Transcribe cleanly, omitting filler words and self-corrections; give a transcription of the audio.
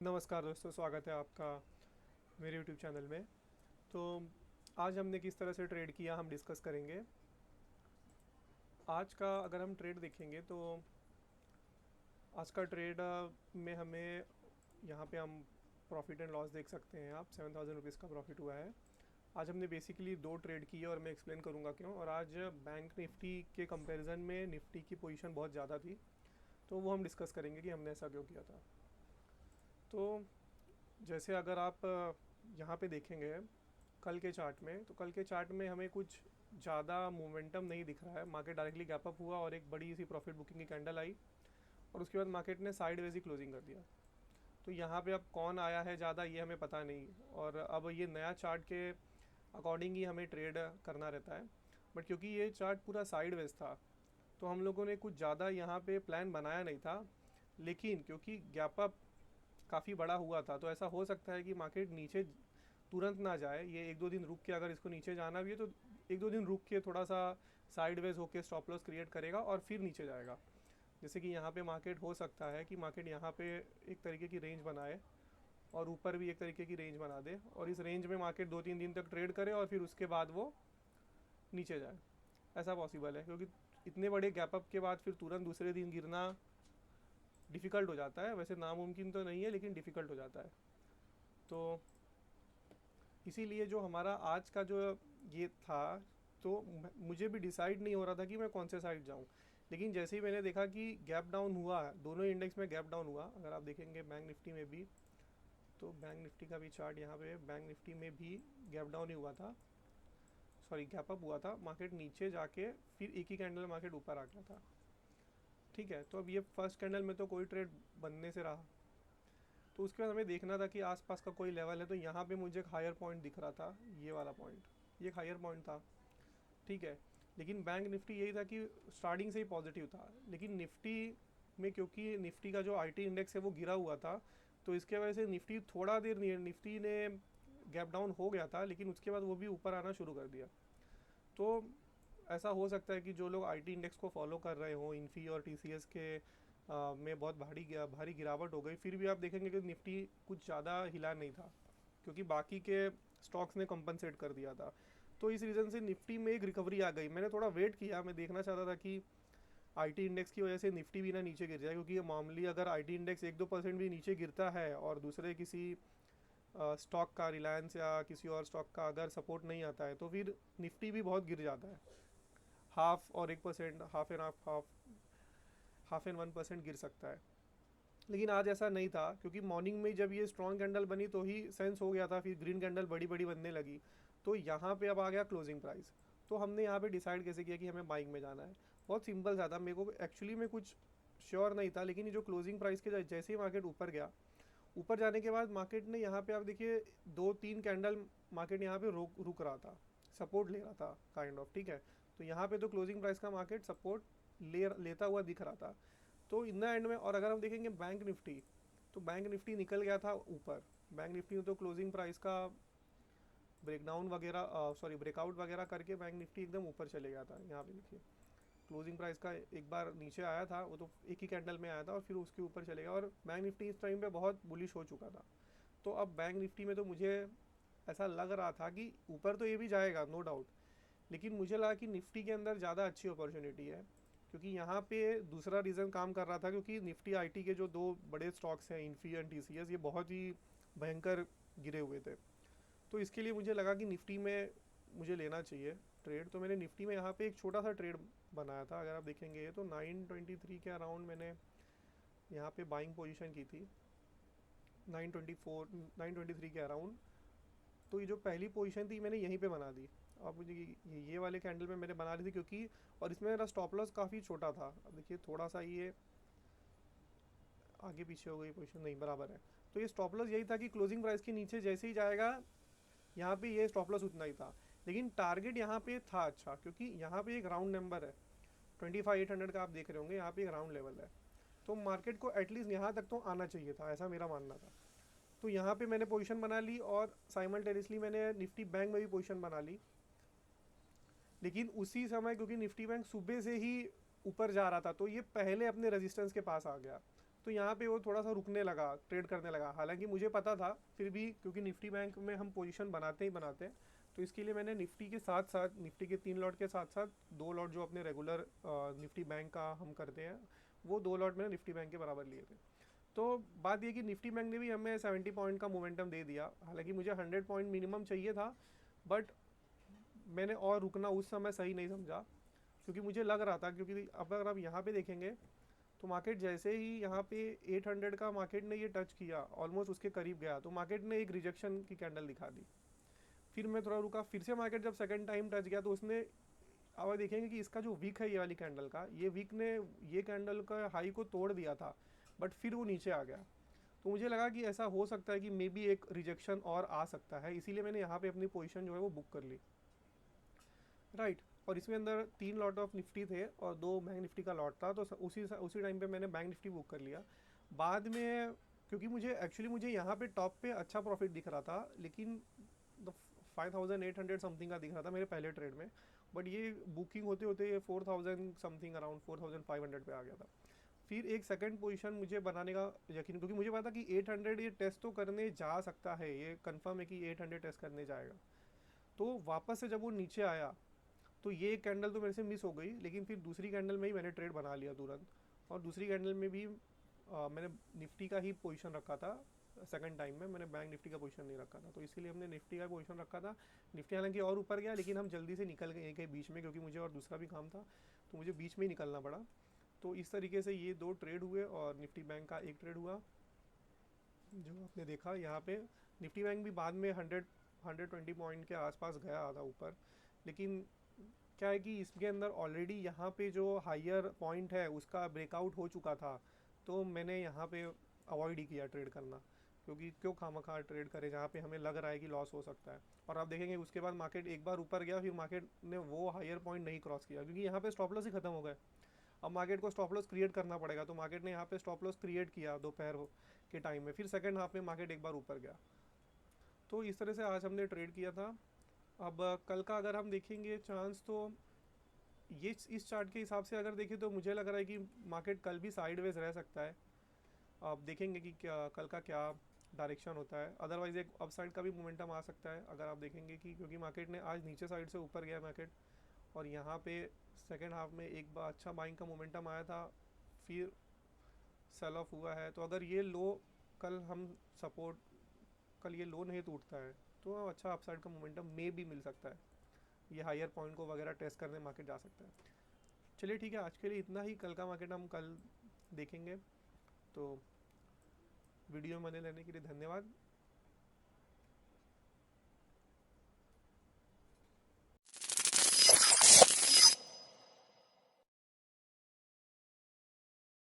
नमस्कार दोस्तों, स्वागत है आपका मेरे यूट्यूब चैनल में। तो आज हमने किस तरह से ट्रेड किया हम डिस्कस करेंगे। आज का अगर हम ट्रेड देखेंगे तो आज का ट्रेड में हमें यहाँ पे हम प्रॉफिट एंड लॉस देख सकते हैं। आप 7,000 रुपीज़ का प्रॉफिट हुआ है। आज हमने बेसिकली दो ट्रेड किए और मैं एक्सप्लेन करूँगा क्यों। और आज बैंक निफ्टी के कंपैरिजन में निफ्टी की पोजीशन बहुत ज़्यादा थी, तो वो हम डिस्कस करेंगे कि हमने ऐसा क्यों किया था। तो जैसे अगर आप यहाँ पे देखेंगे कल के चार्ट में, तो कल के चार्ट में हमें कुछ ज़्यादा मोमेंटम नहीं दिख रहा है। मार्केट डायरेक्टली गैप अप हुआ और एक बड़ी सी प्रॉफिट बुकिंग की कैंडल आई और उसके बाद मार्केट ने साइडवेज ही क्लोजिंग कर दिया। तो यहाँ पे अब कौन आया है ज़्यादा ये हमें पता नहीं, और अब ये नया चार्ट के अकॉर्डिंग ही हमें ट्रेड करना रहता है। बट क्योंकि ये चार्ट पूरा साइडवेज था तो हम लोगों ने कुछ ज़्यादा यहाँ पे प्लान बनाया नहीं था। लेकिन क्योंकि गैप अप काफ़ी बड़ा हुआ था तो ऐसा हो सकता है कि मार्केट नीचे तुरंत ना जाए। ये एक दो दिन रुक के, अगर इसको नीचे जाना भी है तो एक दो दिन रुक के थोड़ा सा साइडवेज होके स्टॉप लॉस क्रिएट करेगा और फिर नीचे जाएगा। जैसे कि यहाँ पे मार्केट हो सकता है कि मार्केट यहाँ पे एक तरीके की रेंज बनाए और ऊपर भी एक तरीके की रेंज बना दे और इस रेंज में मार्केट दो तीन दिन तक ट्रेड करे और फिर उसके बाद वो नीचे जाए। ऐसा पॉसिबल है क्योंकि इतने बड़े गैप अप के बाद फिर तुरंत दूसरे दिन गिरना डिफ़िकल्ट हो जाता है। वैसे नामुमकिन तो नहीं है लेकिन डिफ़िकल्ट हो जाता है। तो इसीलिए जो हमारा आज का जो ये था, तो मुझे भी डिसाइड नहीं हो रहा था कि मैं कौन से साइड जाऊं। लेकिन जैसे ही मैंने देखा कि गैप डाउन हुआ, दोनों इंडेक्स में गैप डाउन हुआ। अगर आप देखेंगे बैंक निफ्टी में भी, तो बैंक निफ्टी का भी चार्ट यहाँ पे, बैंक निफ्टी में भी गैप डाउन ही हुआ था, सॉरी गैप अप हुआ था। मार्केट नीचे जाके फिर एक ही कैंडल मार्केट ऊपर आ गया था। ठीक है, तो अब ये फर्स्ट कैंडल में तो कोई ट्रेड बनने से रहा। तो उसके बाद हमें देखना था कि आसपास का कोई लेवल है। तो यहाँ पे मुझे एक हायर पॉइंट दिख रहा था, ये वाला पॉइंट, ये एक हायर पॉइंट था। ठीक है, लेकिन बैंक निफ्टी यही था कि स्टार्टिंग से ही पॉजिटिव था। लेकिन निफ्टी में क्योंकि निफ्टी का जो आईटी इंडेक्स है वो गिरा हुआ था, तो इसके वजह से निफ्टी थोड़ा देर नहीं, निफ्टी ने गैप डाउन हो गया था लेकिन उसके बाद वो भी ऊपर आना शुरू कर दिया। तो ऐसा हो सकता है कि जो लोग आईटी इंडेक्स को फॉलो कर रहे हों, इन्फी और टीसीएस के में बहुत भारी गिरावट हो गई। फिर भी आप देखेंगे कि निफ्टी कुछ ज़्यादा हिला नहीं था क्योंकि बाकी के स्टॉक्स ने कंपनसेट कर दिया था। तो इस रीज़न से निफ्टी में एक रिकवरी आ गई। मैंने थोड़ा वेट किया, मैं देखना चाहता था कि आईटी इंडेक्स की वजह से निफ्टी भी ना नीचे गिर जाए, क्योंकि ये मामूली अगर आईटी इंडेक्स 1-2% भी नीचे गिरता है और दूसरे किसी स्टॉक का, रिलायंस या किसी और स्टॉक का अगर सपोर्ट नहीं आता है तो फिर निफ्टी भी बहुत गिर जाता है। हाफ और 1%, हाफ एंड 1% गिर सकता है। लेकिन आज ऐसा नहीं था क्योंकि मॉर्निंग में जब ये स्ट्रॉन्ग कैंडल बनी तो ही सेंस हो गया था, फिर ग्रीन कैंडल बड़ी बड़ी बनने लगी। तो यहाँ पे अब आ गया क्लोजिंग प्राइस। तो हमने यहाँ पे डिसाइड कैसे किया कि हमें बाइंग में जाना है। बहुत सिंपल सा था, मेरे को एक्चुअली में कुछ श्योर नहीं था, लेकिन ये जो क्लोजिंग प्राइस के जैसे ही मार्केट ऊपर गया, ऊपर जाने के बाद मार्केट ने यहाँ पे आप देखिए दो तीन कैंडल मार्केट यहाँ पे रुक रहा था, सपोर्ट ले रहा था काइंड ऑफ। ठीक है, तो यहाँ पे तो क्लोजिंग प्राइस का मार्केट सपोर्ट लेता हुआ दिख रहा था। तो इन द एंड में, और अगर हम देखेंगे बैंक निफ्टी, तो बैंक निफ्टी निकल गया था ऊपर। बैंक निफ्टी में तो क्लोजिंग प्राइस का ब्रेकडाउन वगैरह, सॉरी ब्रेकआउट वगैरह करके बैंक निफ्टी एकदम ऊपर चले गया था। यहाँ पे देखिए क्लोजिंग प्राइस का एक बार नीचे आया था, वो तो एक ही कैंडल में आया था और फिर उसके ऊपर चले गया, और बैंक निफ्टी इस टाइम पे बहुत बुलिश हो चुका था। तो अब बैंक निफ्टी में तो मुझे ऐसा लग रहा था कि ऊपर तो ये भी जाएगा नो डाउट, लेकिन मुझे लगा कि निफ्टी के अंदर ज़्यादा अच्छी अपॉर्चुनिटी है। क्योंकि यहाँ पे दूसरा रीज़न काम कर रहा था, क्योंकि निफ्टी आईटी के जो दो बड़े स्टॉक्स हैं, इन्फी एंड टीसीएस, ये बहुत ही भयंकर गिरे हुए थे। तो इसके लिए मुझे लगा कि निफ्टी में मुझे लेना चाहिए ट्रेड। तो मैंने निफ्टी में यहाँ पे एक छोटा सा ट्रेड बनाया था। अगर आप देखेंगे तो 923 के अराउंड मैंने यहाँ पे बाइंग पोजीशन की थी, 924 923 के अराउंड। तो ये जो पहली पोजीशन थी मैंने यहीं पे बना दी। अब मुझे ये वाले कैंडल में मैंने बना ली थी क्योंकि, और इसमें मेरा स्टॉप लॉस काफ़ी छोटा था। अब देखिए थोड़ा सा ये आगे पीछे हो गई पोजीशन, नहीं बराबर है। तो ये स्टॉप लॉस यही था कि क्लोजिंग प्राइस के नीचे जैसे ही जाएगा, यहाँ पे ये स्टॉप लॉस उतना ही था। लेकिन टारगेट यहाँ पे था अच्छा, क्योंकि यहाँ पे एक राउंड नंबर है 25,800 का, आप देख रहे होंगे यहाँ पे एक राउंड लेवल है। तो मार्केट को एटलीस्ट यहाँ तक तो आना चाहिए था, ऐसा मेरा मानना था। तो यहाँ पे मैंने पोजीशन बना ली और साइमल्टेनियसली मैंने निफ्टी बैंक में भी पोजीशन बना ली। लेकिन उसी समय क्योंकि निफ्टी बैंक सुबह से ही ऊपर जा रहा था तो ये पहले अपने रेजिस्टेंस के पास आ गया। तो यहाँ पे वो थोड़ा सा रुकने लगा, ट्रेड करने लगा। हालांकि मुझे पता था फिर भी, क्योंकि निफ्टी बैंक में हम पोजीशन बनाते ही बनाते हैं, तो इसके लिए मैंने निफ्टी के साथ साथ, निफ्टी के 3 लॉट के साथ साथ 2 लॉट जो अपने रेगुलर निफ्टी बैंक का हम करते हैं, वो 2 लॉट मैंने निफ्टी बैंक के बराबर लिए थे। तो बात ये कि निफ्टी बैंक ने भी हमें 70 पॉइंट का मोमेंटम दे दिया। हालांकि मुझे 100 पॉइंट मिनिमम चाहिए था, बट मैंने और रुकना उस समय सही नहीं समझा, क्योंकि मुझे लग रहा था, क्योंकि अब अगर आप यहाँ पे देखेंगे तो मार्केट जैसे ही यहाँ पे 800 का मार्केट ने ये टच किया, ऑलमोस्ट उसके करीब गया, तो मार्केट ने एक रिजेक्शन की कैंडल दिखा दी। फिर मैं थोड़ा रुका, फिर से मार्केट जब सेकंड टाइम टच गया तो उसने, अब आप देखेंगे कि इसका जो वीक है ये वाली कैंडल का, ये वीक ने ये कैंडल का हाई को तोड़ दिया था, बट फिर वो नीचे आ गया। तो मुझे लगा कि ऐसा हो सकता है कि मे बी एक रिजेक्शन और आ सकता है, इसीलिए मैंने यहाँ पे अपनी पोजीशन जो है वो बुक कर ली, राइट। और इसमें अंदर 3 लॉट ऑफ निफ्टी थे और 2 बैंक निफ्टी का लॉट था, तो उसी टाइम पे मैंने बैंक निफ्टी बुक कर लिया। बाद में, क्योंकि मुझे यहाँ पे टॉप पे अच्छा प्रॉफिट दिख रहा था, लेकिन 5800 समथिंग का दिख रहा था मेरे पहले ट्रेड में, बट ये बुकिंग होते होते ये 4000 समथिंग, अराउंड 4500 पे आ गया था। फिर एक सेकंड पोजीशन मुझे बनाने का यकीन, क्योंकि मुझे पता कि 800 ये टेस्ट तो करने जा सकता है, ये कंफर्म है कि 800 टेस्ट करने जाएगा। तो वापस से जब वो नीचे आया, तो ये कैंडल तो मेरे से मिस हो गई, लेकिन फिर दूसरी कैंडल में ही मैंने ट्रेड बना लिया तुरंत। और दूसरी कैंडल में भी मैंने निफ्टी का ही पोजीशन रखा था। सेकंड टाइम में मैंने बैंक निफ्टी का पोजीशन नहीं रखा था, तो इसीलिए हमने निफ्टी का पोजीशन रखा था। निफ्टी हालांकि और ऊपर गया, लेकिन हम जल्दी से निकल गए कहीं बीच में, क्योंकि मुझे और दूसरा भी काम था, तो मुझे बीच में ही निकलना पड़ा। तो इस तरीके से ये 2 ट्रेड हुए, और निफ्टी बैंक का एक ट्रेड हुआ जो आपने देखा यहाँ पे। निफ्टी बैंक भी बाद में 120 पॉइंट के आसपास गया था ऊपर, लेकिन क्या है कि इसके अंदर ऑलरेडी यहाँ पे जो हायर पॉइंट है उसका ब्रेकआउट हो चुका था, तो मैंने यहाँ पे अवॉइड ही किया ट्रेड करना, क्योंकि क्यों खामखा ट्रेड करें जहाँ पे हमें लग रहा है कि लॉस हो सकता है। और आप देखेंगे उसके बाद मार्केट एक बार ऊपर गया, फिर मार्केट ने वो हायर पॉइंट नहीं क्रॉस किया, क्योंकि यहाँ पे स्टॉप लॉस ही खत्म हो गए। अब मार्केट को स्टॉप लॉस क्रिएट करना पड़ेगा, तो मार्केट ने यहाँ पे स्टॉप लॉस क्रिएट किया दोपहर के टाइम में, फिर सेकंड हाफ में मार्केट एक बार ऊपर गया। तो इस तरह से आज हमने ट्रेड किया था। अब कल का अगर हम देखेंगे चांस, तो ये इस चार्ट के हिसाब से अगर देखें तो मुझे लग रहा है कि मार्केट कल भी साइडवेज रह सकता है। आप देखेंगे कि क्या कल का क्या डायरेक्शन होता है। अदरवाइज एक अप साइड का भी मोमेंटम आ सकता है, अगर आप देखेंगे कि, क्योंकि मार्केट ने आज नीचे साइड से ऊपर गया मार्केट, और यहाँ पे सेकेंड हाफ में एक बार अच्छा बाइंग का मोमेंटम आया था, फिर सेल ऑफ हुआ है। तो अगर ये लो कल हम सपोर्ट, कल ये लो नहीं टूटता है, तो अच्छा अपसाइड का मोमेंटम मे भी मिल सकता है, ये हायर पॉइंट को वगैरह टेस्ट करने मार्केट जा सकता है। चलिए ठीक है, आज के लिए इतना ही। कल का मार्केट हम कल देखेंगे। तो वीडियो में बने रहने के लिए धन्यवाद।